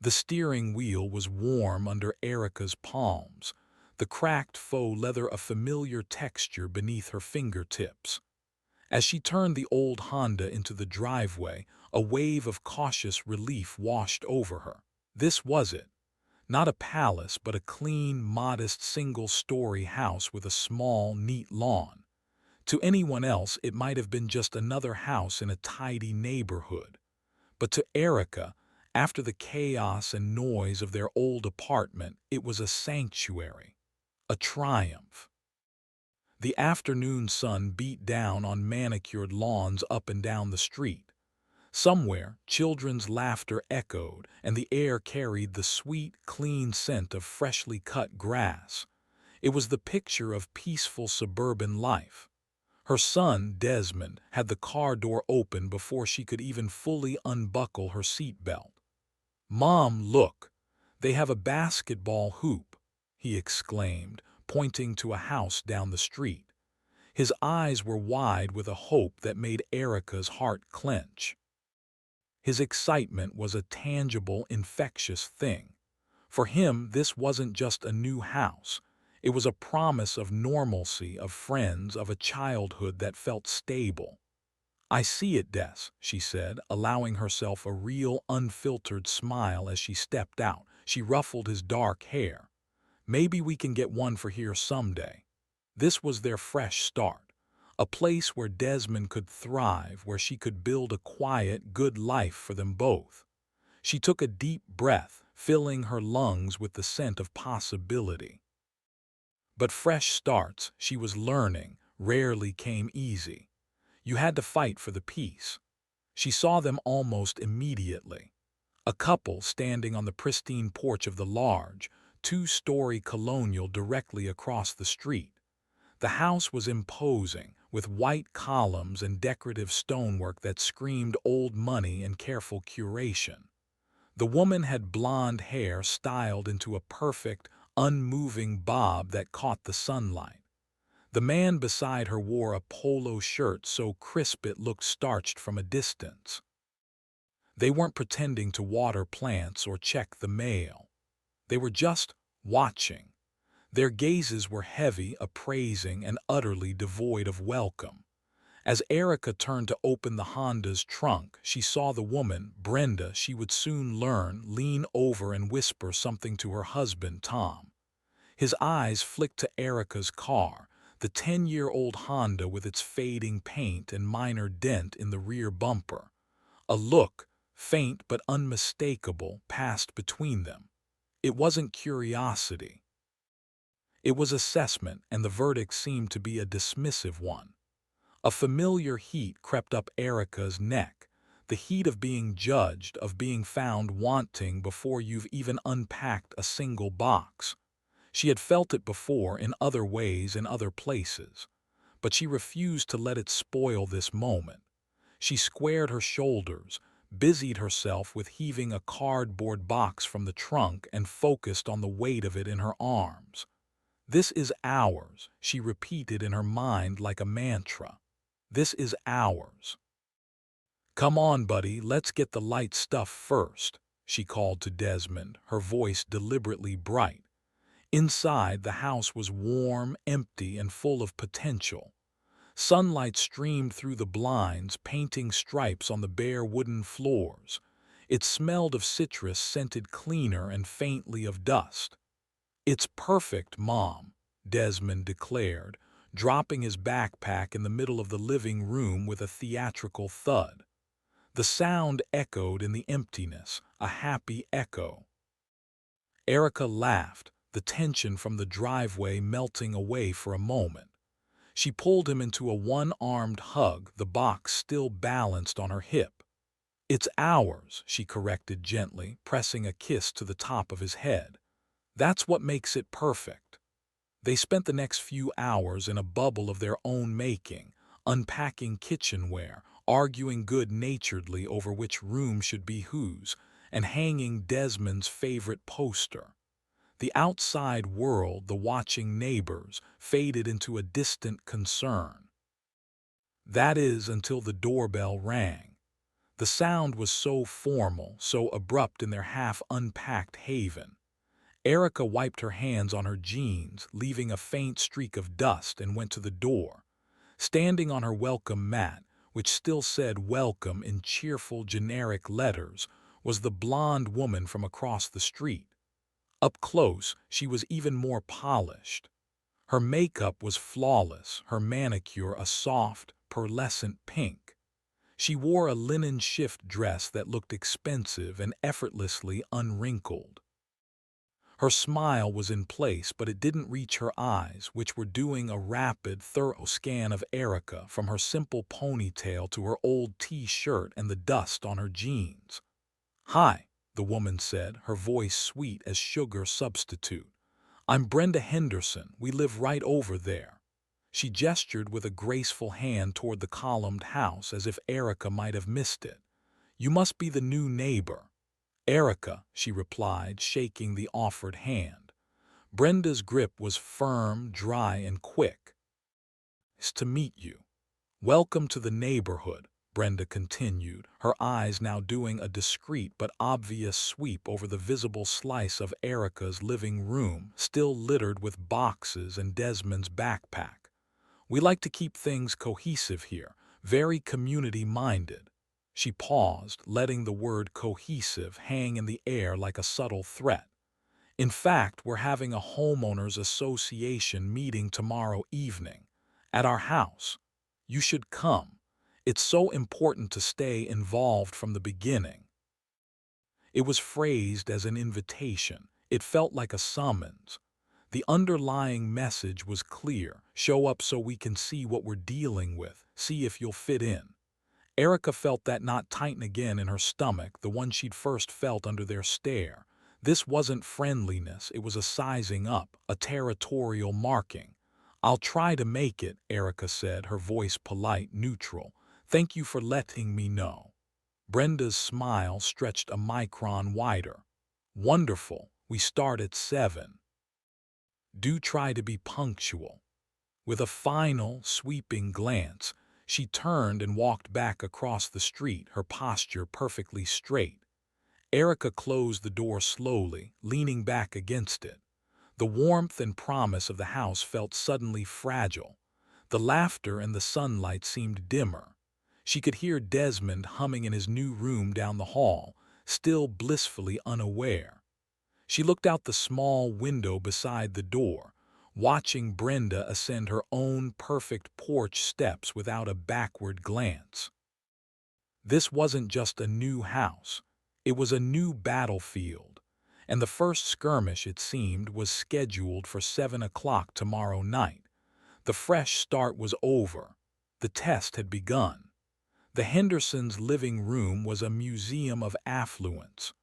The steering wheel was warm under Erica's palms, the cracked faux leather a familiar texture beneath her fingertips. As she turned the old Honda into the driveway, a wave of cautious relief washed over her. This was it. Not a palace, but a clean, modest single-story house with a small, neat lawn. To anyone else, it might have been just another house in a tidy neighborhood. But to Erica, after the chaos and noise of their old apartment, it was a sanctuary, a triumph. The afternoon sun beat down on manicured lawns up and down the street. Somewhere, children's laughter echoed, and the air carried the sweet, clean scent of freshly cut grass. It was the picture of peaceful suburban life. Her son, Desmond, had the car door open before she could even fully unbuckle her seatbelt. "Mom, look! They have a basketball hoop," he exclaimed, pointing to a house down the street. His eyes were wide with a hope that made Erica's heart clench. His excitement was a tangible, infectious thing. For him, this wasn't just a new house. It was a promise of normalcy, of friends, of a childhood that felt stable. "I see it, Des," she said, allowing herself a real, unfiltered smile as she stepped out. She ruffled his dark hair. "Maybe we can get one for here someday." This was their fresh start. A place where Desmond could thrive, where she could build a quiet, good life for them both. She took a deep breath, filling her lungs with the scent of possibility. But fresh starts, she was learning, rarely came easy. You had to fight for the peace. She saw them almost immediately. A couple standing on the pristine porch of the large, two-story colonial directly across the street. The house was imposing, with white columns and decorative stonework that screamed old money and careful curation. The woman had blonde hair styled into a perfect, unmoving bob that caught the sunlight. The man beside her wore a polo shirt so crisp it looked starched from a distance. They weren't pretending to water plants or check the mail. They were just watching. Their gazes were heavy, appraising, and utterly devoid of welcome. As Erica turned to open the Honda's trunk, she saw the woman, Brenda, she would soon learn, lean over and whisper something to her husband, Tom. His eyes flicked to Erica's car, the 10-year-old Honda with its fading paint and minor dent in the rear bumper. A look, faint but unmistakable, passed between them. It wasn't curiosity. It was assessment, and the verdict seemed to be a dismissive one. A familiar heat crept up Erica's neck, the heat of being judged, of being found wanting before you've even unpacked a single box. She had felt it before in other ways in other places, but she refused to let it spoil this moment. She squared her shoulders, busied herself with heaving a cardboard box from the trunk, and focused on the weight of it in her arms. "This is ours," she repeated in her mind like a mantra. "This is ours." "Come on, buddy, let's get the light stuff first," she called to Desmond, her voice deliberately bright. Inside, the house was warm, empty, and full of potential. Sunlight streamed through the blinds, painting stripes on the bare wooden floors. It smelled of citrus, scented cleaner and faintly of dust. "It's perfect, Mom," Desmond declared, dropping his backpack in the middle of the living room with a theatrical thud. The sound echoed in the emptiness, a happy echo. Erica laughed, the tension from the driveway melting away for a moment. She pulled him into a one-armed hug, the box still balanced on her hip. "It's ours," she corrected gently, pressing a kiss to the top of his head. "That's what makes it perfect." They spent the next few hours in a bubble of their own making, unpacking kitchenware, arguing good-naturedly over which room should be whose, and hanging Desmond's favorite poster. The outside world, the watching neighbors, faded into a distant concern. That is, until the doorbell rang. The sound was so formal, so abrupt in their half-unpacked haven. Erica wiped her hands on her jeans, leaving a faint streak of dust, and went to the door. Standing on her welcome mat, which still said welcome in cheerful generic letters, was the blonde woman from across the street. Up close, she was even more polished. Her makeup was flawless, her manicure a soft, pearlescent pink. She wore a linen shift dress that looked expensive and effortlessly unwrinkled. Her smile was in place, but it didn't reach her eyes, which were doing a rapid, thorough scan of Erica, from her simple ponytail to her old T-shirt and the dust on her jeans. "Hi," the woman said, her voice sweet as sugar substitute. "I'm Brenda Henderson. We live right over there." She gestured with a graceful hand toward the columned house, as if Erica might have missed it. "You must be the new neighbor." "Erica," she replied, shaking the offered hand. Brenda's grip was firm, dry, and quick. "It's to meet you. Welcome to the neighborhood," Brenda continued, her eyes now doing a discreet but obvious sweep over the visible slice of Erica's living room, still littered with boxes and Desmond's backpack. "We like to keep things cohesive here, very community-minded." She paused, letting the word cohesive hang in the air like a subtle threat. "In fact, we're having a homeowners association meeting tomorrow evening, at our house. You should come. It's so important to stay involved from the beginning." It was phrased as an invitation. It felt like a summons. The underlying message was clear: show up so we can see what we're dealing with, see if you'll fit in. Erica felt that knot tighten again in her stomach, the one she'd first felt under their stare. This wasn't friendliness, it was a sizing up, a territorial marking. "I'll try to make it," Erica said, her voice polite, neutral. "Thank you for letting me know." Brenda's smile stretched a micron wider. "Wonderful. We start at 7. Do try to be punctual." With a final, sweeping glance, she turned and walked back across the street, her posture perfectly straight. Erica closed the door slowly, leaning back against it. The warmth and promise of the house felt suddenly fragile. The laughter and the sunlight seemed dimmer. She could hear Desmond humming in his new room down the hall, still blissfully unaware. She looked out the small window beside the door, watching Brenda ascend her own perfect porch steps without a backward glance. This wasn't just a new house. It was a new battlefield. And the first skirmish, it seemed, was scheduled for 7 o'clock tomorrow night. The fresh start was over. The test had begun. The Hendersons' living room was a museum of affluence.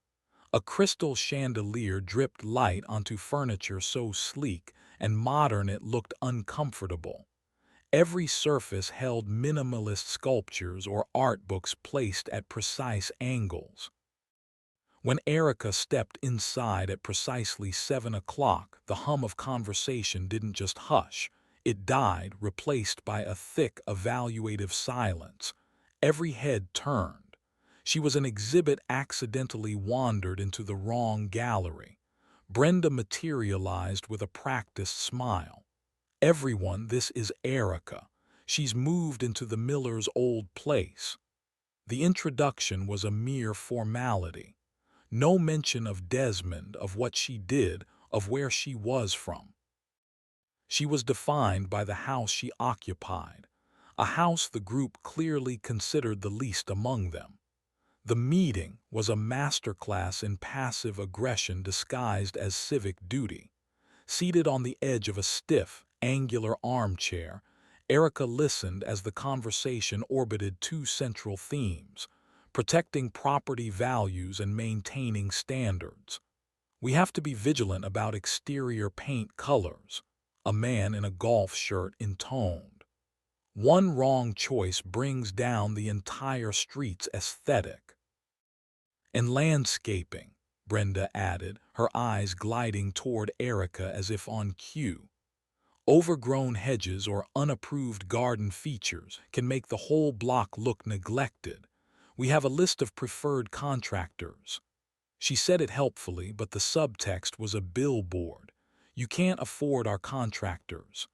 A crystal chandelier dripped light onto furniture so sleek and modern it looked uncomfortable. Every surface held minimalist sculptures or art books placed at precise angles. When Erica stepped inside at precisely 7 o'clock, the hum of conversation didn't just hush. It died, replaced by a thick, evaluative silence. Every head turned. She was an exhibit accidentally wandered into the wrong gallery. Brenda materialized with a practiced smile. "Everyone, this is Erica. She's moved into the Miller's old place." The introduction was a mere formality. No mention of Desmond, of what she did, of where she was from. She was defined by the house she occupied, a house the group clearly considered the least among them. The meeting was a masterclass in passive aggression disguised as civic duty. Seated on the edge of a stiff, angular armchair, Erica listened as the conversation orbited two central themes: protecting property values and maintaining standards. "We have to be vigilant about exterior paint colors," a man in a golf shirt intoned. "One wrong choice brings down the entire street's aesthetic." "And landscaping," Brenda added, her eyes gliding toward Erica as if on cue. "Overgrown hedges or unapproved garden features can make the whole block look neglected. We have a list of preferred contractors." She said it helpfully, but the subtext was a billboard. "You can't afford our contractors."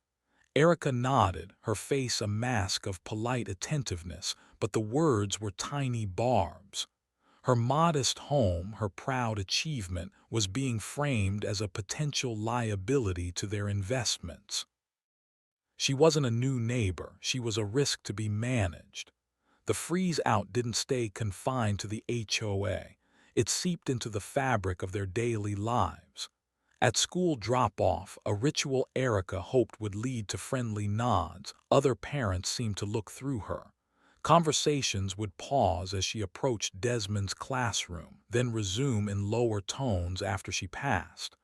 Erica nodded, her face a mask of polite attentiveness, but the words were tiny barbs. Her modest home, her proud achievement, was being framed as a potential liability to their investments. She wasn't a new neighbor, she was a risk to be managed. The freeze-out didn't stay confined to the HOA. It seeped into the fabric of their daily lives. At school drop-off, a ritual Erica hoped would lead to friendly nods. Other parents seemed to look through her. Conversations would pause as she approached Desmond's classroom, then resume in lower tones after she passed.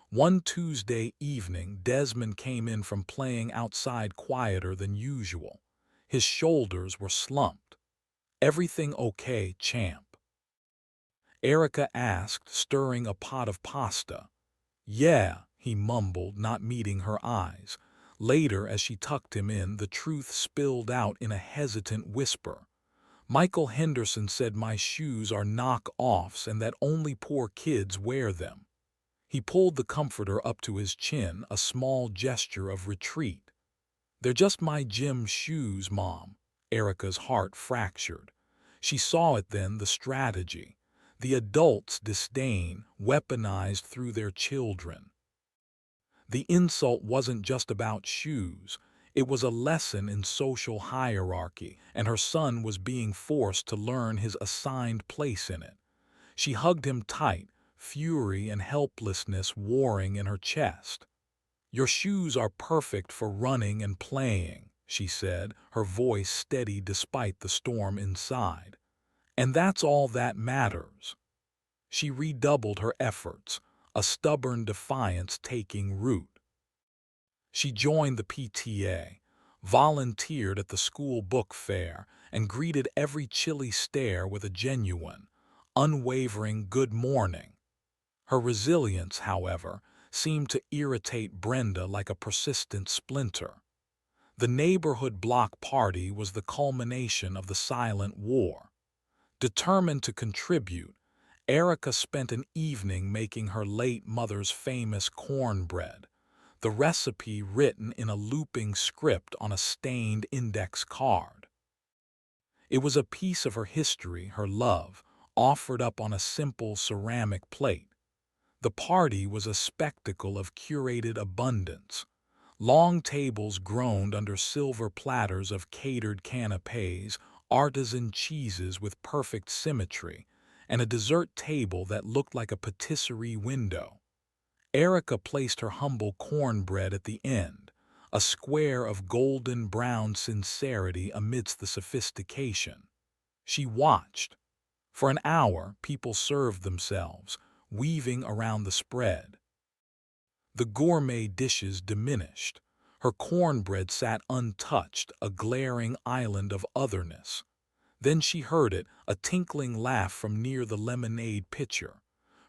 One Tuesday evening, Desmond came in from playing outside quieter than usual. His shoulders were slumped. "Everything okay, champ?" Erica asked, stirring a pot of pasta. "Yeah," he mumbled, not meeting her eyes. Later, as she tucked him in, the truth spilled out in a hesitant whisper. "Michael Henderson said my shoes are knock-offs and that only poor kids wear them." He pulled the comforter up to his chin, a small gesture of retreat. "They're just my gym shoes, Mom." Erica's heart fractured. She saw it then, the strategy. The adults' disdain, weaponized through their children. The insult wasn't just about shoes. It was a lesson in social hierarchy, and her son was being forced to learn his assigned place in it. She hugged him tight, fury and helplessness warring in her chest. "Your shoes are perfect for running and playing," she said, her voice steady despite the storm inside. "And that's all that matters." She redoubled her efforts, a stubborn defiance taking root. She joined the PTA, volunteered at the school book fair, and greeted every chilly stare with a genuine, unwavering good morning. Her resilience, however, seemed to irritate Brenda like a persistent splinter. The neighborhood block party was the culmination of the silent war. Determined to contribute, Erica spent an evening making her late mother's famous cornbread, the recipe written in a looping script on a stained index card. It was a piece of her history, her love, offered up on a simple ceramic plate. The party was a spectacle of curated abundance. Long tables groaned under silver platters of catered canapés, artisan cheeses with perfect symmetry, and a dessert table that looked like a patisserie window. Erica placed her humble cornbread at the end, a square of golden brown sincerity amidst the sophistication. She watched. For an hour, people served themselves, weaving around the spread. The gourmet dishes diminished. Her cornbread sat untouched, a glaring island of otherness. Then she heard it, a tinkling laugh from near the lemonade pitcher.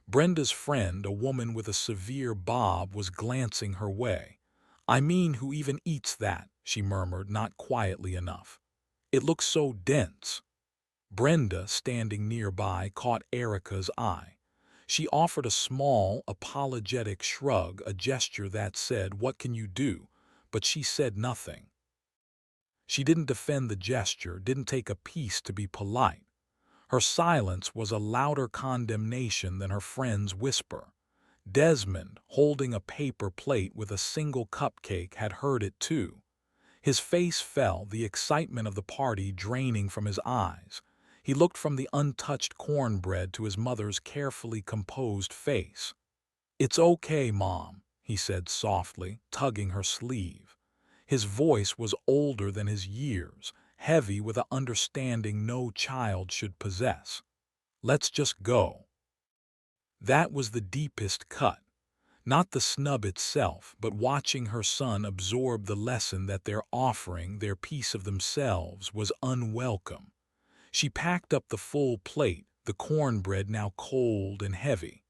Brenda's friend, a woman with a severe bob, was glancing her way. "I mean, who even eats that?" she murmured, not quietly enough. "It looks so dense." Brenda, standing nearby, caught Erica's eye. She offered a small, apologetic shrug, a gesture that said, "What can you do?" But she said nothing. She didn't defend the gesture, didn't take a piece to be polite. Her silence was a louder condemnation than her friend's whisper. Desmond, holding a paper plate with a single cupcake, had heard it too. His face fell, the excitement of the party draining from his eyes. He looked from the untouched cornbread to his mother's carefully composed face. "It's okay, Mom," he said softly, tugging her sleeve. His voice was older than his years, heavy with an understanding no child should possess. "Let's just go." That was the deepest cut. Not the snub itself, but watching her son absorb the lesson that their offering, their piece of themselves, was unwelcome. She packed up the full plate, the cornbread now cold and heavy.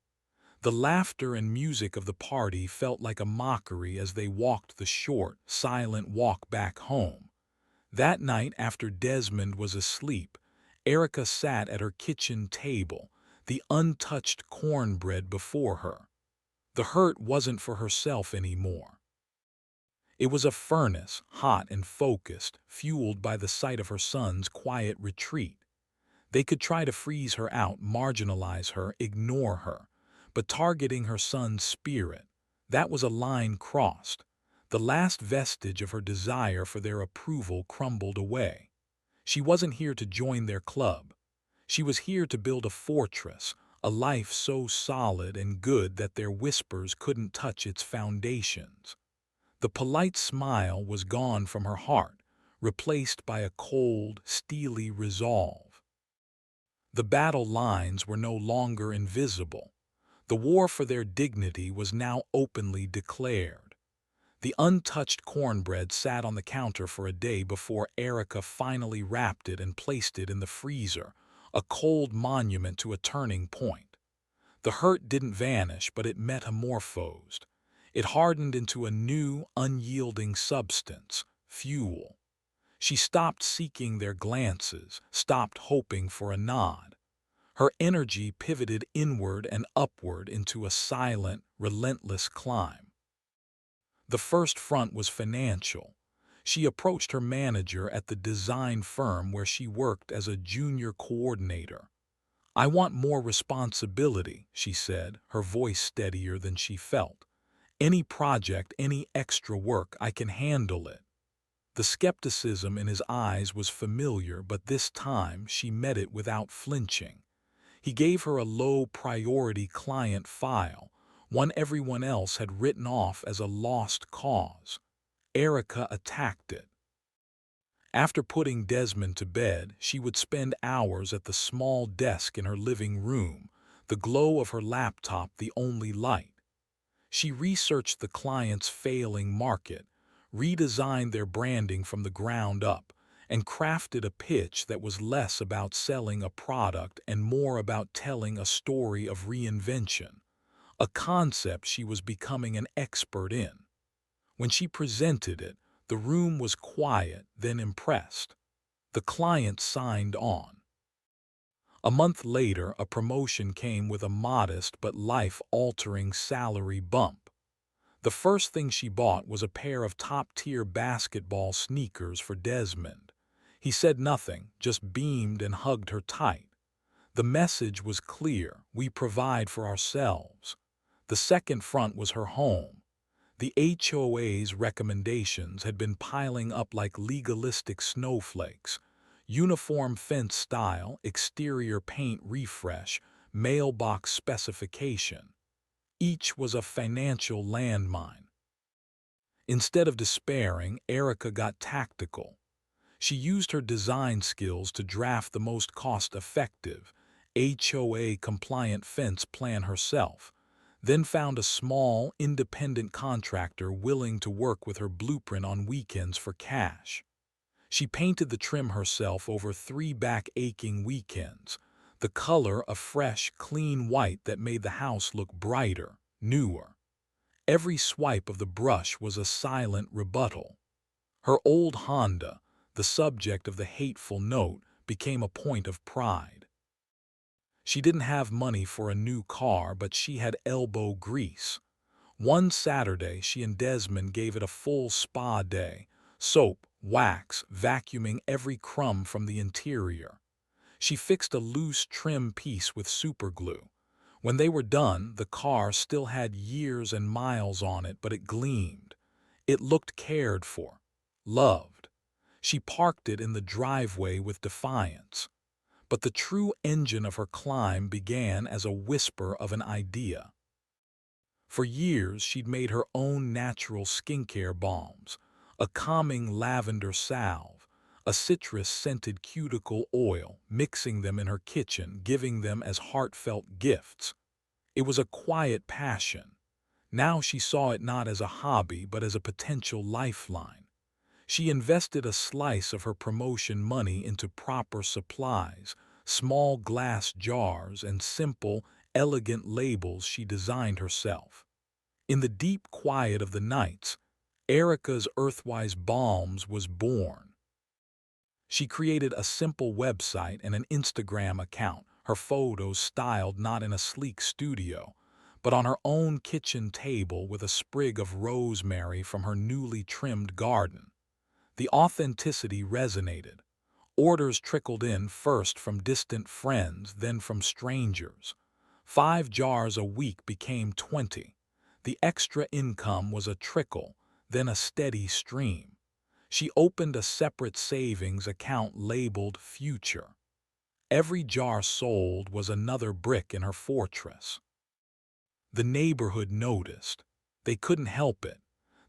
The laughter and music of the party felt like a mockery as they walked the short, silent walk back home. That night, after Desmond was asleep, Erica sat at her kitchen table, the untouched cornbread before her. The hurt wasn't for herself anymore. It was a furnace, hot and focused, fueled by the sight of her son's quiet retreat. They could try to freeze her out, marginalize her, ignore her. But targeting her son's spirit, that was a line crossed. The last vestige of her desire for their approval crumbled away. She wasn't here to join their club. She was here to build a fortress, a life so solid and good that their whispers couldn't touch its foundations. The polite smile was gone from her heart, replaced by a cold, steely resolve. The battle lines were no longer invisible. The war for their dignity was now openly declared. The untouched cornbread sat on the counter for a day before Erica finally wrapped it and placed it in the freezer, a cold monument to a turning point. The hurt didn't vanish, but it metamorphosed. It hardened into a new, unyielding substance, fuel. She stopped seeking their glances, stopped hoping for a nod. Her energy pivoted inward and upward into a silent, relentless climb. The first front was financial. She approached her manager at the design firm where she worked as a junior coordinator. "I want more responsibility," she said, her voice steadier than she felt. "Any project, any extra work, I can handle it." The skepticism in his eyes was familiar, but this time she met it without flinching. He gave her a low-priority client file, one everyone else had written off as a lost cause. Erica attacked it. After putting Desmond to bed, she would spend hours at the small desk in her living room, the glow of her laptop the only light. She researched the client's failing market, redesigned their branding from the ground up, and crafted a pitch that was less about selling a product and more about telling a story of reinvention, a concept she was becoming an expert in. When she presented it, the room was quiet, then impressed. The client signed on. A month later, a promotion came with a modest but life-altering salary bump. The first thing she bought was a pair of top-tier basketball sneakers for Desmond. He said nothing, just beamed and hugged her tight. The message was clear: we provide for ourselves. The second front was her home. The HOA's recommendations had been piling up like legalistic snowflakes. Uniform fence style, exterior paint refresh, mailbox specification. Each was a financial landmine. Instead of despairing, Erica got tactical. She used her design skills to draft the most cost-effective, HOA-compliant fence plan herself, then found a small, independent contractor willing to work with her blueprint on weekends for cash. She painted the trim herself over 3 back-aching weekends, the color a fresh, clean white that made the house look brighter, newer. Every swipe of the brush was a silent rebuttal. Her old Honda, the subject of the hateful note, became a point of pride. She didn't have money for a new car, but she had elbow grease. One Saturday, she and Desmond gave it a full spa day, soap, wax, vacuuming every crumb from the interior. She fixed a loose trim piece with superglue. When they were done, the car still had years and miles on it, but it gleamed. It looked cared for, loved. She parked it in the driveway with defiance. But the true engine of her climb began as a whisper of an idea. For years, she'd made her own natural skincare balms, a calming lavender salve, a citrus-scented cuticle oil, mixing them in her kitchen, giving them as heartfelt gifts. It was a quiet passion. Now she saw it not as a hobby, but as a potential lifeline. She invested a slice of her promotion money into proper supplies, small glass jars, and simple, elegant labels she designed herself. In the deep quiet of the nights, Erica's Earthwise Balms was born. She created a simple website and an Instagram account, her photos styled not in a sleek studio, but on her own kitchen table with a sprig of rosemary from her newly trimmed garden. The authenticity resonated. Orders trickled in first from distant friends, then from strangers. 5 jars a week became 20. The extra income was a trickle, then a steady stream. She opened a separate savings account labeled Future. Every jar sold was another brick in her fortress. The neighborhood noticed. They couldn't help it.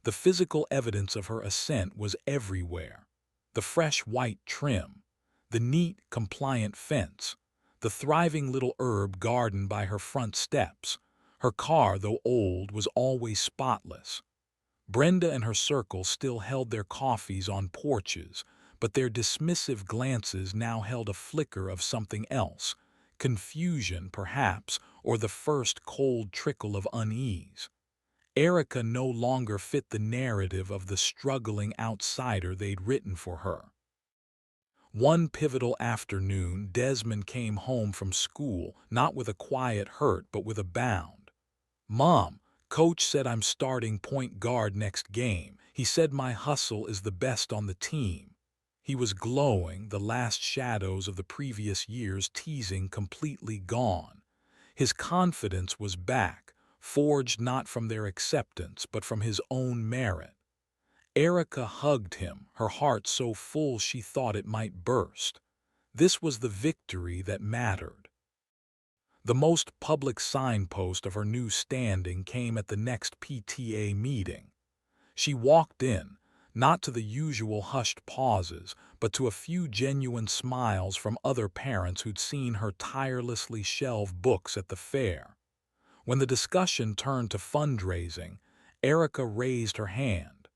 The physical evidence of her ascent was everywhere. The fresh white trim, the neat, compliant fence, the thriving little herb garden by her front steps. Her car, though old, was always spotless. Brenda and her circle still held their coffees on porches, but their dismissive glances now held a flicker of something else, confusion, perhaps, or the first cold trickle of unease. Erica no longer fit the narrative of the struggling outsider they'd written for her. One pivotal afternoon, Desmond came home from school, not with a quiet hurt, but with a bound. "Mom, Coach said I'm starting point guard next game. He said my hustle is the best on the team." He was glowing, the last shadows of the previous year's teasing completely gone. His confidence was back, forged not from their acceptance, but from his own merit. Erica hugged him, her heart so full she thought it might burst. This was the victory that mattered. The most public signpost of her new standing came at the next PTA meeting. She walked in, not to the usual hushed pauses, but to a few genuine smiles from other parents who'd seen her tirelessly shelve books at the fair. When the discussion turned to fundraising, Erica raised her hand.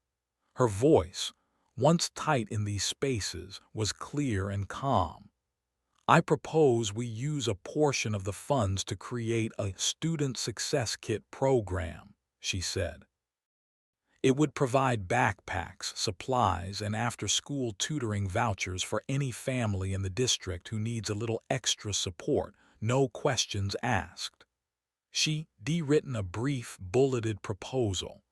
Her voice, once tight in these spaces, was clear and calm. "I propose we use a portion of the funds to create a student success kit program," she said. "It would provide backpacks, supplies, and after-school tutoring vouchers for any family in the district who needs a little extra support, no questions asked." She'd written a brief, bulleted proposal.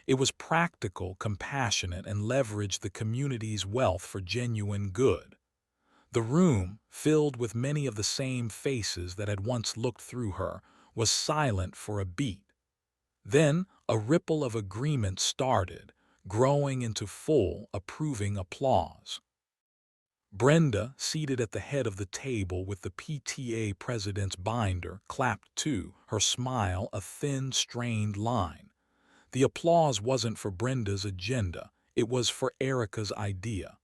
It was practical, compassionate, and leveraged the community's wealth for genuine good. The room, filled with many of the same faces that had once looked through her, was silent for a beat. Then a ripple of agreement started, growing into full, approving applause. Brenda, seated at the head of the table with the PTA president's binder, clapped too, her smile a thin, strained line. The applause wasn't for Brenda's agenda, it was for Erica's idea.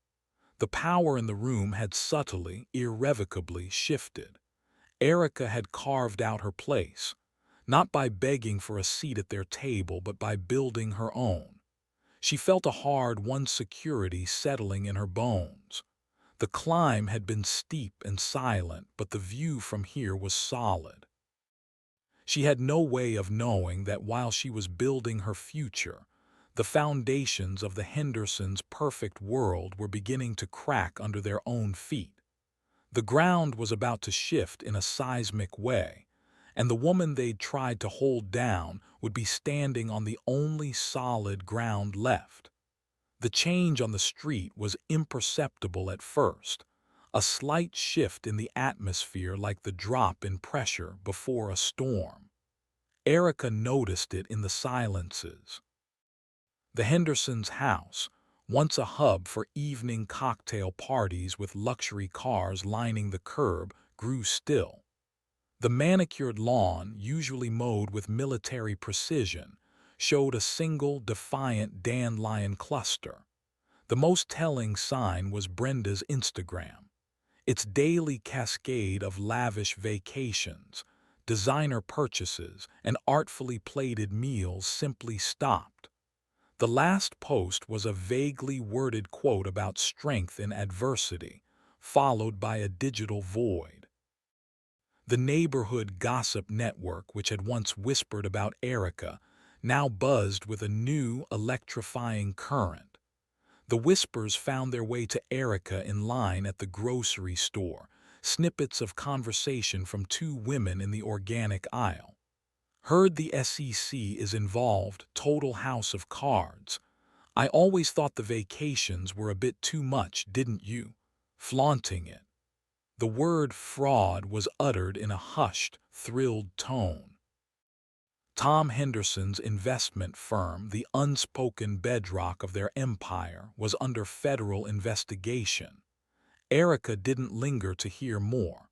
The power in the room had subtly, irrevocably shifted. Erica had carved out her place, not by begging for a seat at their table, but by building her own. She felt a hard-won security settling in her bones. The climb had been steep and silent, but the view from here was solid. She had no way of knowing that while she was building her future, the foundations of the Hendersons' perfect world were beginning to crack under their own feet. The ground was about to shift in a seismic way, and the woman they'd tried to hold down would be standing on the only solid ground left. The change on the street was imperceptible at first, a slight shift in the atmosphere like the drop in pressure before a storm. Erica noticed it in the silences. The Hendersons' house, once a hub for evening cocktail parties with luxury cars lining the curb, grew still. The manicured lawn, usually mowed with military precision, showed a single defiant dandelion cluster. The most telling sign was Brenda's Instagram. Its daily cascade of lavish vacations, designer purchases, and artfully plated meals simply stopped. The last post was a vaguely worded quote about strength in adversity, followed by a digital void. The neighborhood gossip network, which had once whispered about Erica, now buzzed with a new, electrifying current. The whispers found their way to Erica in line at the grocery store, snippets of conversation from two women in the organic aisle. Heard the SEC is involved, total house of cards. I always thought the vacations were a bit too much, didn't you? Flaunting it. The word fraud was uttered in a hushed, thrilled tone. Tom Henderson's investment firm, the unspoken bedrock of their empire, was under federal investigation. Erica didn't linger to hear more.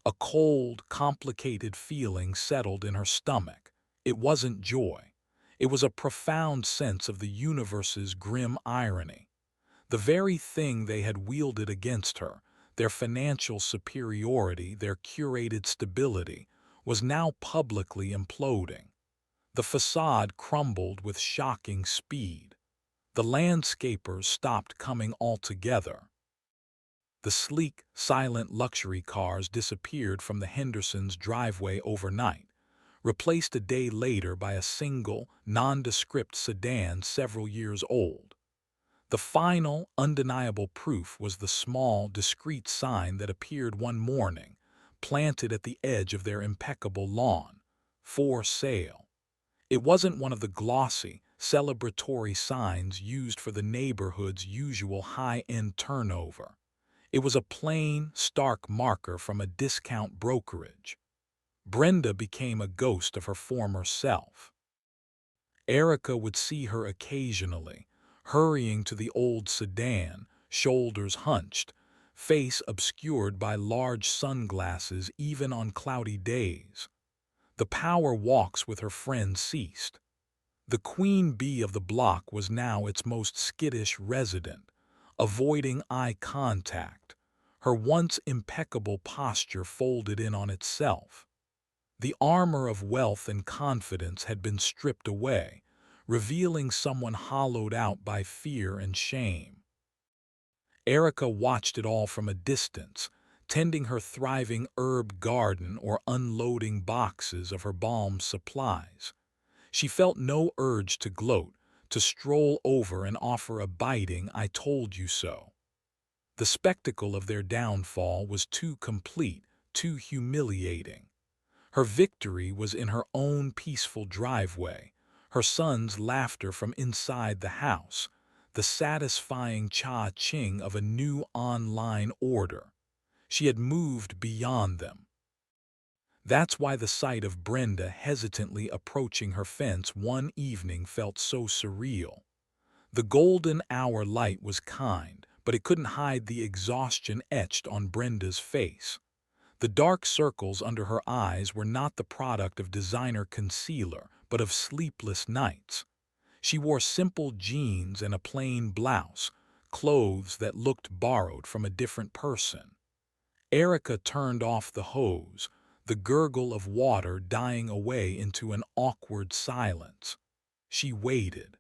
A cold, complicated feeling settled in her stomach. It wasn't joy. It was a profound sense of the universe's grim irony. The very thing they had wielded against her, their financial superiority, their curated stability, was now publicly imploding. The facade crumbled with shocking speed. The landscapers stopped coming altogether. The sleek, silent luxury cars disappeared from the Hendersons' driveway overnight, replaced a day later by a single, nondescript sedan several years old. The final, undeniable proof was the small, discreet sign that appeared one morning, planted at the edge of their impeccable lawn. For sale. It wasn't one of the glossy, celebratory signs used for the neighborhood's usual high-end turnover. It was a plain, stark marker from a discount brokerage. Brenda became a ghost of her former self. Erica would see her occasionally, hurrying to the old sedan, shoulders hunched, face obscured by large sunglasses even on cloudy days. The power walks with her friends ceased. The queen bee of the block was now its most skittish resident, avoiding eye contact, her once impeccable posture folded in on itself. The armor of wealth and confidence had been stripped away, revealing someone hollowed out by fear and shame. Erica watched it all from a distance, tending her thriving herb garden or unloading boxes of her balm supplies. She felt no urge to gloat, to stroll over and offer a biting "I told you so." The spectacle of their downfall was too complete, too humiliating. Her victory was in her own peaceful driveway, her son's laughter from inside the house, the satisfying cha-ching of a new online order. She had moved beyond them. That's why the sight of Brenda hesitantly approaching her fence one evening felt so surreal. The golden hour light was kind, but it couldn't hide the exhaustion etched on Brenda's face. The dark circles under her eyes were not the product of designer concealer, but of sleepless nights. She wore simple jeans and a plain blouse, clothes that looked borrowed from a different person. Erica turned off the hose, the gurgle of water dying away into an awkward silence. She waited.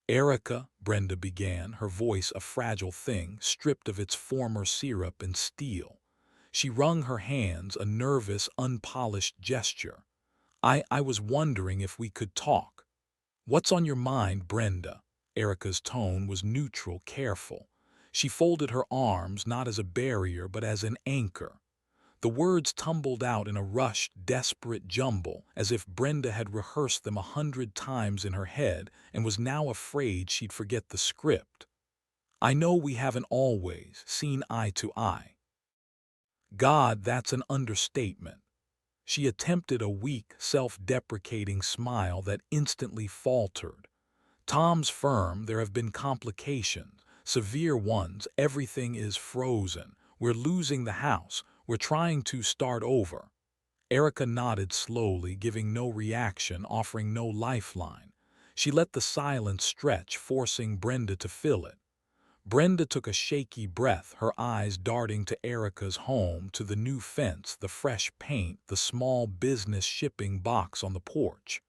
"Erica," Brenda began, her voice a fragile thing, stripped of its former syrup and steel. She wrung her hands, a nervous, unpolished gesture. I was wondering if we could talk." "What's on your mind, Brenda?" Erica's tone was neutral, careful. She folded her arms not as a barrier but as an anchor. The words tumbled out in a rushed, desperate jumble, as if Brenda had rehearsed them 100 times in her head and was now afraid she'd forget the script. "I know we haven't always seen eye to eye." God, that's an understatement. She attempted a weak, self-deprecating smile that instantly faltered. "Tom's firm, there have been complications, severe ones, everything is frozen. We're losing the house, we're trying to start over." Erica nodded slowly, giving no reaction, offering no lifeline. She let the silence stretch, forcing Brenda to fill it. Brenda took a shaky breath, her eyes darting to Erica's home, to the new fence, the fresh paint, the small business shipping box on the porch.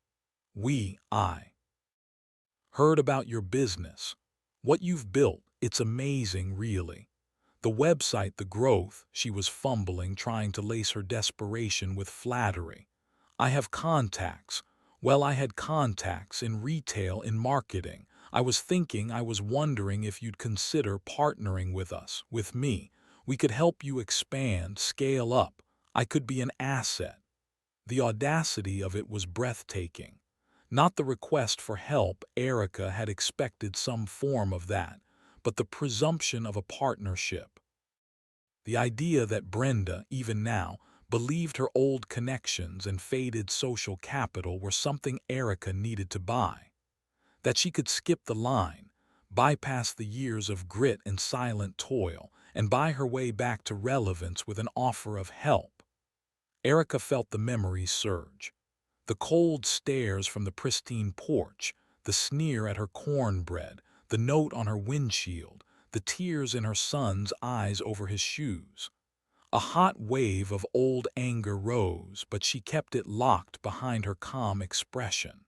I heard about your business. What you've built, it's amazing, really. The website, the growth," she was fumbling, trying to lace her desperation with flattery. "I have contacts. Well, I had contacts in retail, in marketing. I was wondering if you'd consider partnering with us, with me. We could help you expand, scale up. I could be an asset." The audacity of it was breathtaking. Not the request for help. Erica had expected some form of that, but the presumption of a partnership. The idea that Brenda, even now, believed her old connections and faded social capital were something Erica needed to buy. That she could skip the line, bypass the years of grit and silent toil, and buy her way back to relevance with an offer of help. Erica felt the memories surge. The cold stares from the pristine porch, the sneer at her cornbread, the note on her windshield, the tears in her son's eyes over his shoes. A hot wave of old anger rose, but she kept it locked behind her calm expression.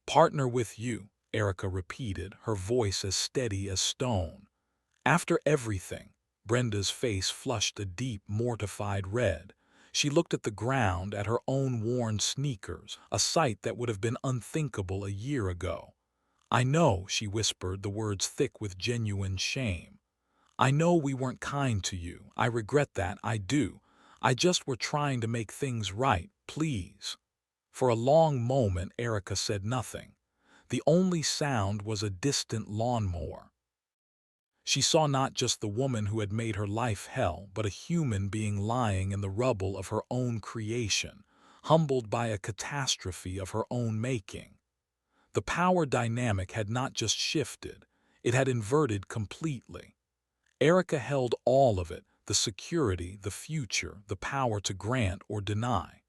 "Partner with you," Erica repeated, her voice as steady as stone. "After everything." Brenda's face flushed a deep, mortified red. She looked at the ground, at her own worn sneakers, a sight that would have been unthinkable a year ago. "I know," she whispered, the words thick with genuine shame. "I know we weren't kind to you. I regret that, I do. I just were trying to make things right, please." For a long moment, Erica said nothing. The only sound was a distant lawnmower. She saw not just the woman who had made her life hell, but a human being lying in the rubble of her own creation, humbled by a catastrophe of her own making. The power dynamic had not just shifted, it had inverted completely. Erica held all of it, the security, the future, the power to grant or deny.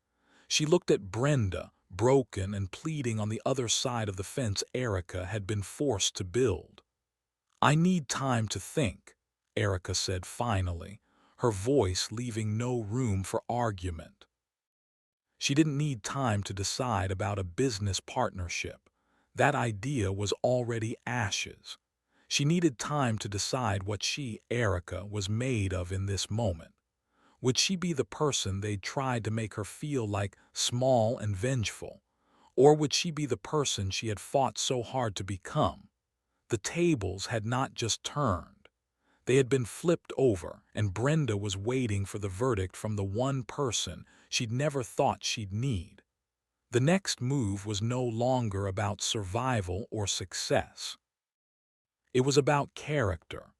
She looked at Brenda, broken and pleading on the other side of the fence Erica had been forced to build. "I need time to think," Erica said finally, her voice leaving no room for argument. She didn't need time to decide about a business partnership. That idea was already ashes. She needed time to decide what she, Erica, was made of in this moment. Would she be the person they'd tried to make her feel like, small and vengeful? Or would she be the person she had fought so hard to become? The tables had not just turned. They had been flipped over, and Brenda was waiting for the verdict from the one person she'd never thought she'd need. The next move was no longer about survival or success. It was about character.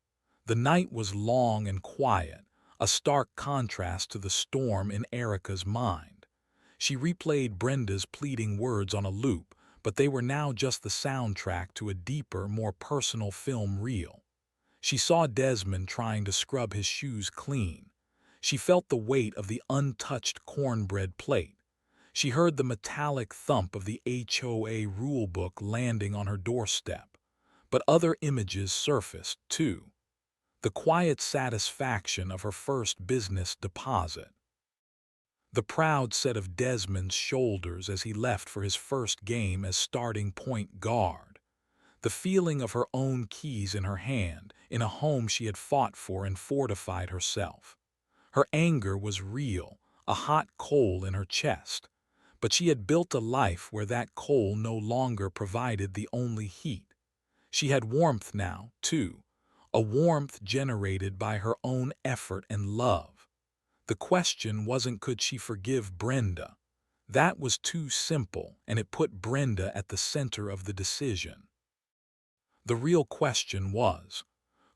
The night was long and quiet, a stark contrast to the storm in Erica's mind. She replayed Brenda's pleading words on a loop, but they were now just the soundtrack to a deeper, more personal film reel. She saw Desmond trying to scrub his shoes clean. She felt the weight of the untouched cornbread plate. She heard the metallic thump of the HOA rulebook landing on her doorstep. But other images surfaced, too. The quiet satisfaction of her first business deposit. The proud set of Desmond's shoulders as he left for his first game as starting point guard. The feeling of her own keys in her hand, in a home she had fought for and fortified herself. Her anger was real, a hot coal in her chest. But she had built a life where that coal no longer provided the only heat. She had warmth now, too, a warmth generated by her own effort and love. The question wasn't could she forgive Brenda. That was too simple, and it put Brenda at the center of the decision. The real question was,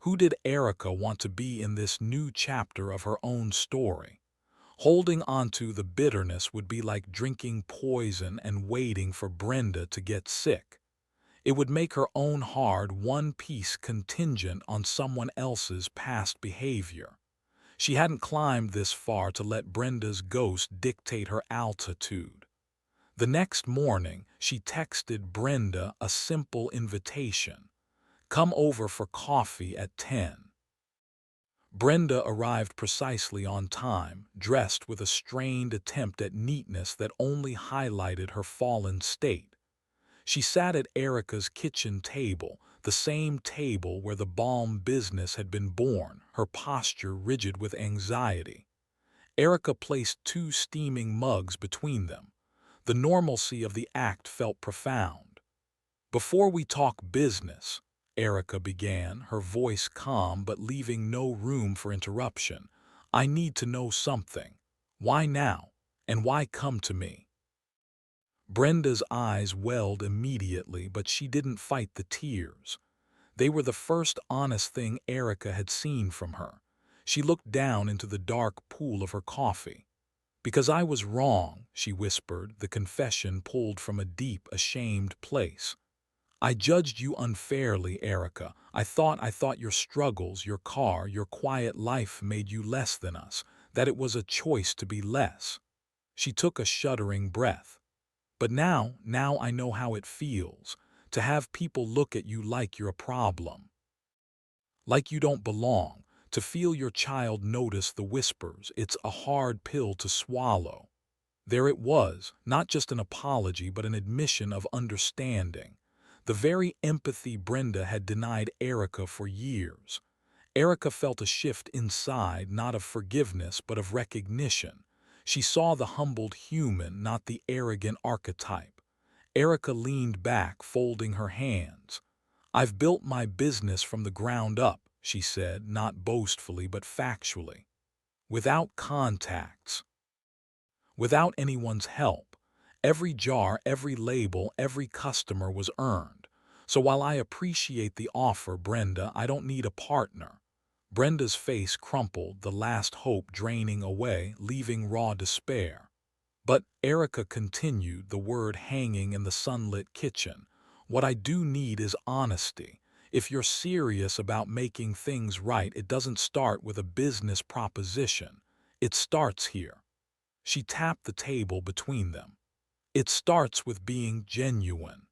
who did Erica want to be in this new chapter of her own story? Holding onto the bitterness would be like drinking poison and waiting for Brenda to get sick. It would make her own hard one-piece contingent on someone else's past behavior. She hadn't climbed this far to let Brenda's ghost dictate her altitude. The next morning, she texted Brenda a simple invitation. "Come over for coffee at 10. Brenda arrived precisely on time, dressed with a strained attempt at neatness that only highlighted her fallen state. She sat at Erica's kitchen table, the same table where the balm business had been born, her posture rigid with anxiety. Erica placed two steaming mugs between them. The normalcy of the act felt profound. Before we talk business, Erica began, her voice calm but leaving no room for interruption, I need to know something. Why now? And why come to me? Brenda's eyes welled immediately, but she didn't fight the tears. They were the first honest thing Erica had seen from her. She looked down into the dark pool of her coffee. Because I was wrong, she whispered, the confession pulled from a deep, ashamed place. I judged you unfairly, Erica. I thought your struggles, your car, your quiet life made you less than us, that it was a choice to be less. She took a shuddering breath. But now I know how it feels, to have people look at you like you're a problem, like you don't belong, to feel your child notice the whispers. It's a hard pill to swallow. There it was, not just an apology but an admission of understanding. The very empathy Brenda had denied Erica for years. Erica felt a shift inside, not of forgiveness but of recognition. She saw the humbled human, not the arrogant archetype. Erica leaned back, folding her hands. I've built my business from the ground up, she said, not boastfully but factually. Without contacts, without anyone's help. Every jar, every label, every customer was earned. So while I appreciate the offer, Brenda, I don't need a partner. Brenda's face crumpled, the last hope draining away, leaving raw despair. But Erica continued, the word hanging in the sunlit kitchen. What I do need is honesty. If you're serious about making things right, it doesn't start with a business proposition. It starts here. She tapped the table between them. It starts with being genuine.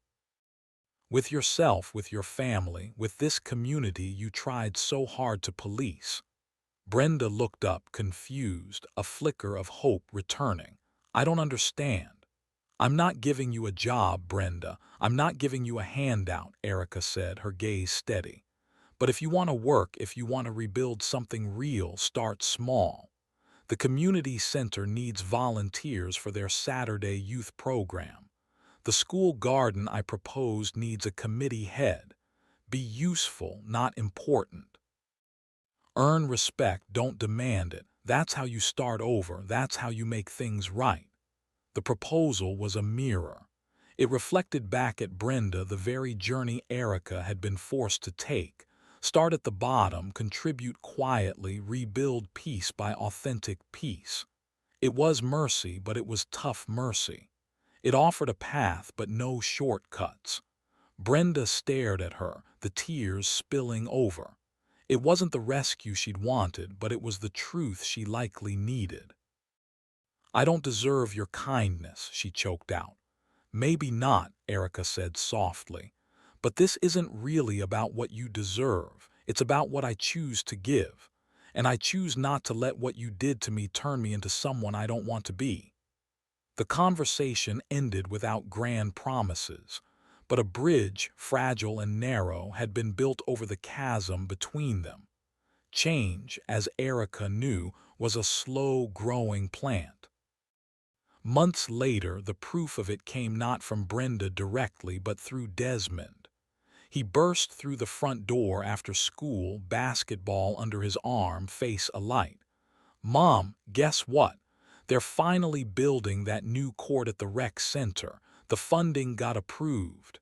With yourself, with your family, with this community you tried so hard to police. Brenda looked up, confused, a flicker of hope returning. I don't understand. I'm not giving you a job, Brenda. I'm not giving you a handout, Erica said, her gaze steady. But if you want to work, if you want to rebuild something real, start small. The community center needs volunteers for their Saturday youth program. The school garden I proposed needs a committee head. Be useful, not important. Earn respect, don't demand it. That's how you start over. That's how you make things right. The proposal was a mirror. It reflected back at Brenda the very journey Erica had been forced to take. Start at the bottom, contribute quietly, rebuild piece by authentic piece. It was mercy, but it was tough mercy. It offered a path, but no shortcuts. Brenda stared at her, the tears spilling over. It wasn't the rescue she'd wanted, but it was the truth she likely needed. I don't deserve your kindness, she choked out. Maybe not, Erica said softly. But this isn't really about what you deserve. It's about what I choose to give. And I choose not to let what you did to me turn me into someone I don't want to be. The conversation ended without grand promises, but a bridge, fragile and narrow, had been built over the chasm between them. Change, as Erica knew, was a slow-growing plant. Months later, the proof of it came not from Brenda directly, but through Desmond. He burst through the front door after school, basketball under his arm, face alight. Mom, guess what? They're finally building that new court at the rec center. The funding got approved.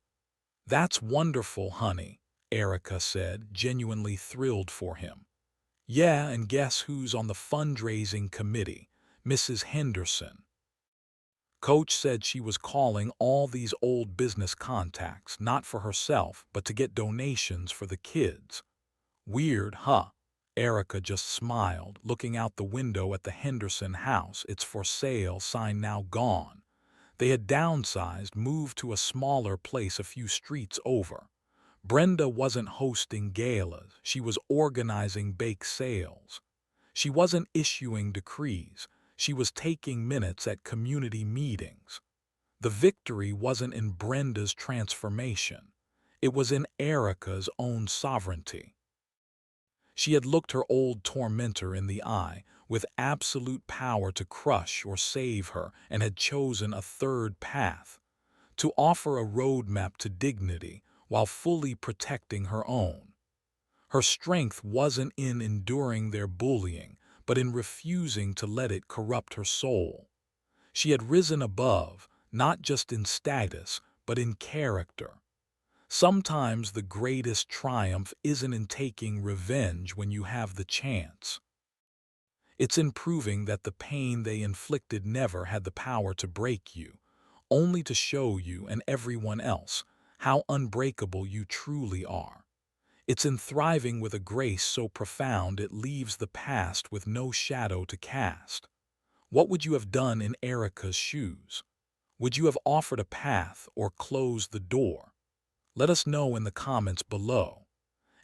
That's wonderful, honey, Erica said, genuinely thrilled for him. Yeah, and guess who's on the fundraising committee? Mrs. Henderson. Coach said she was calling all these old business contacts, not for herself, but to get donations for the kids. Weird, huh? Erica just smiled, looking out the window at the Henderson house, its for sale sign now gone. They had downsized, moved to a smaller place a few streets over. Brenda wasn't hosting galas, she was organizing bake sales. She wasn't issuing decrees, she was taking minutes at community meetings. The victory wasn't in Brenda's transformation, it was in Erica's own sovereignty. She had looked her old tormentor in the eye, with absolute power to crush or save her, and had chosen a third path. to offer a roadmap to dignity while fully protecting her own. Her strength wasn't in enduring their bullying, but in refusing to let it corrupt her soul. She had risen above, not just in status, but in character. Sometimes the greatest triumph isn't in taking revenge when you have the chance. It's in proving that the pain they inflicted never had the power to break you, only to show you and everyone else how unbreakable you truly are. It's in thriving with a grace so profound it leaves the past with no shadow to cast. What would you have done in Erica's shoes? Would you have offered a path or closed the door? Let us know in the comments below.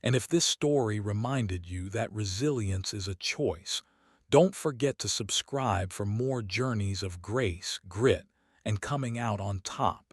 And if this story reminded you that resilience is a choice, don't forget to subscribe for more journeys of grace, grit, and coming out on top.